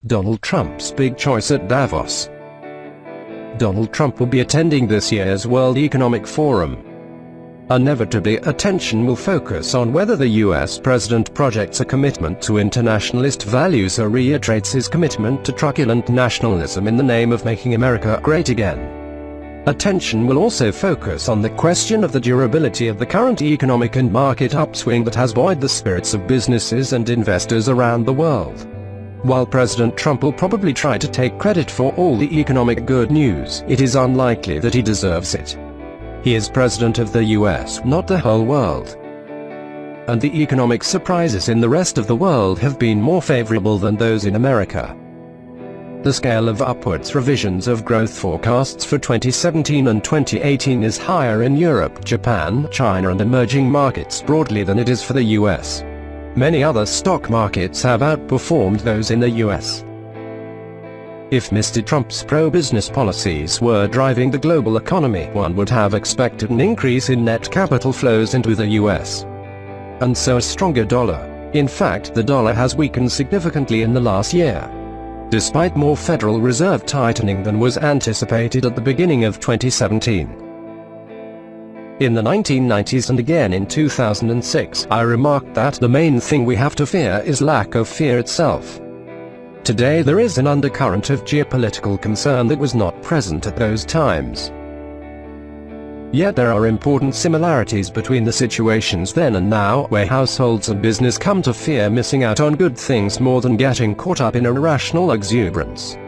Donald Trump's big choice at Davos. Donald Trump will be attending this year's World Economic Forum. Inevitably, attention will focus on whether the US president projects a commitment to internationalist values or reiterates his commitment to truculent nationalism in the name of making America great again. Attention will also focus on the question of the durability of the current economic and market upswing that has buoyed the spirits of businesses and investors around the world. While President Trump will probably try to take credit for all the economic good news, it is unlikely that he deserves it. He is president of the US, not the whole world. And the economic surprises in the rest of the world have been more favorable than those in America. The scale of upwards revisions of growth forecasts for 2017 and 2018 is higher in Europe, Japan, China and emerging markets broadly than it is for the US. Many other stock markets have outperformed those in the US. If Mr. Trump's pro-business policies were driving the global economy, one would have expected an increase in net capital flows into the US. And so a stronger dollar. In fact, the dollar has weakened significantly in the last year, despite more Federal Reserve tightening than was anticipated at the beginning of 2017. In the 1990s and again in 2006, I remarked that the main thing we have to fear is lack of fear itself. Today there is an undercurrent of geopolitical concern that was not present at those times. Yet there are important similarities between the situations then and now, where households and business come to fear missing out on good things more than getting caught up in irrational exuberance.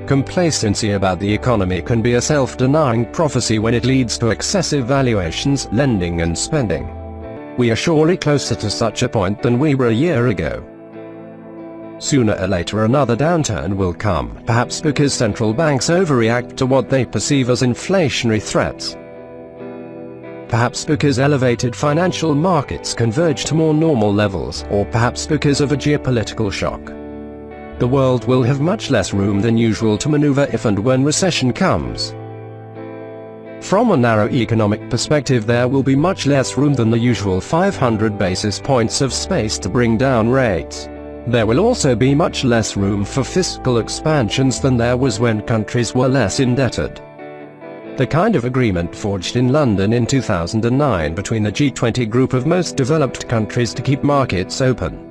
Complacency about the economy can be a self-denying prophecy when it leads to excessive valuations, lending and spending. We are surely closer to such a point than we were a year ago. Sooner or later another downturn will come, perhaps because central banks overreact to what they perceive as inflationary threats. Perhaps because elevated financial markets converge to more normal levels, or perhaps because of a geopolitical shock. The world will have much less room than usual to maneuver if and when recession comes. From a narrow economic perspective, there will be much less room than the usual 500 basis points of space to bring down rates. There will also be much less room for fiscal expansions than there was when countries were less indebted. The kind of agreement forged in London in 2009 between the G20 group of most developed countries to keep markets open,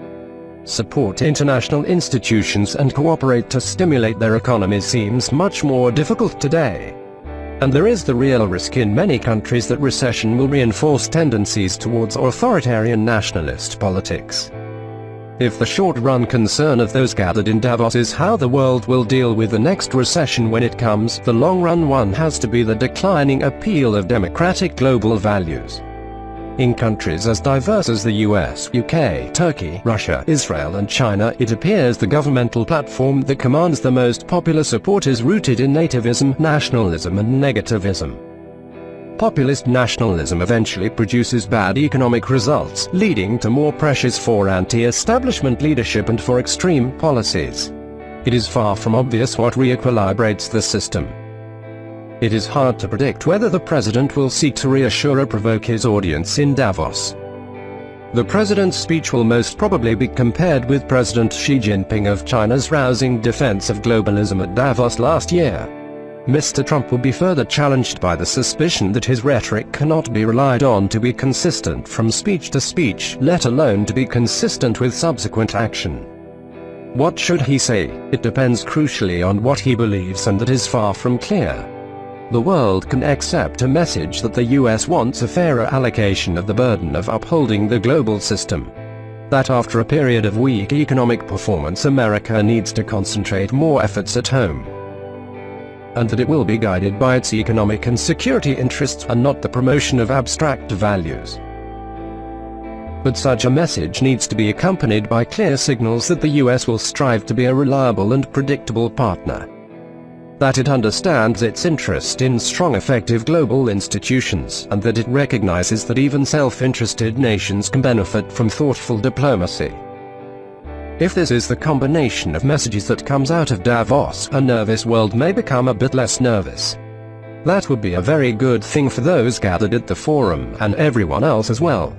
support international institutions and cooperate to stimulate their economies seems much more difficult today. And there is the real risk in many countries that recession will reinforce tendencies towards authoritarian nationalist politics. If the short-run concern of those gathered in Davos is how the world will deal with the next recession when it comes, the long-run one has to be the declining appeal of democratic global values. In countries as diverse as the US, UK, Turkey, Russia, Israel and China, it appears the governmental platform that commands the most popular support is rooted in nativism, nationalism and negativism. Populist nationalism eventually produces bad economic results, leading to more pressures for anti-establishment leadership and for extreme policies. It is far from obvious what re-equilibrates the system. It is hard to predict whether the president will seek to reassure or provoke his audience in Davos. The president's speech will most probably be compared with President Xi Jinping of China's rousing defense of globalism at Davos last year. Mr. Trump will be further challenged by the suspicion that his rhetoric cannot be relied on to be consistent from speech to speech, let alone to be consistent with subsequent action. What should he say? It depends crucially on what he believes, and that is far from clear. The world can accept a message that the US wants a fairer allocation of the burden of upholding the global system. That after a period of weak economic performance, America needs to concentrate more efforts at home. And that it will be guided by its economic and security interests and not the promotion of abstract values. But such a message needs to be accompanied by clear signals that the US will strive to be a reliable and predictable partner. That it understands its interest in strong, effective global institutions, and that it recognizes that even self-interested nations can benefit from thoughtful diplomacy. If this is the combination of messages that comes out of Davos, a nervous world may become a bit less nervous. That would be a very good thing for those gathered at the forum, and everyone else as well.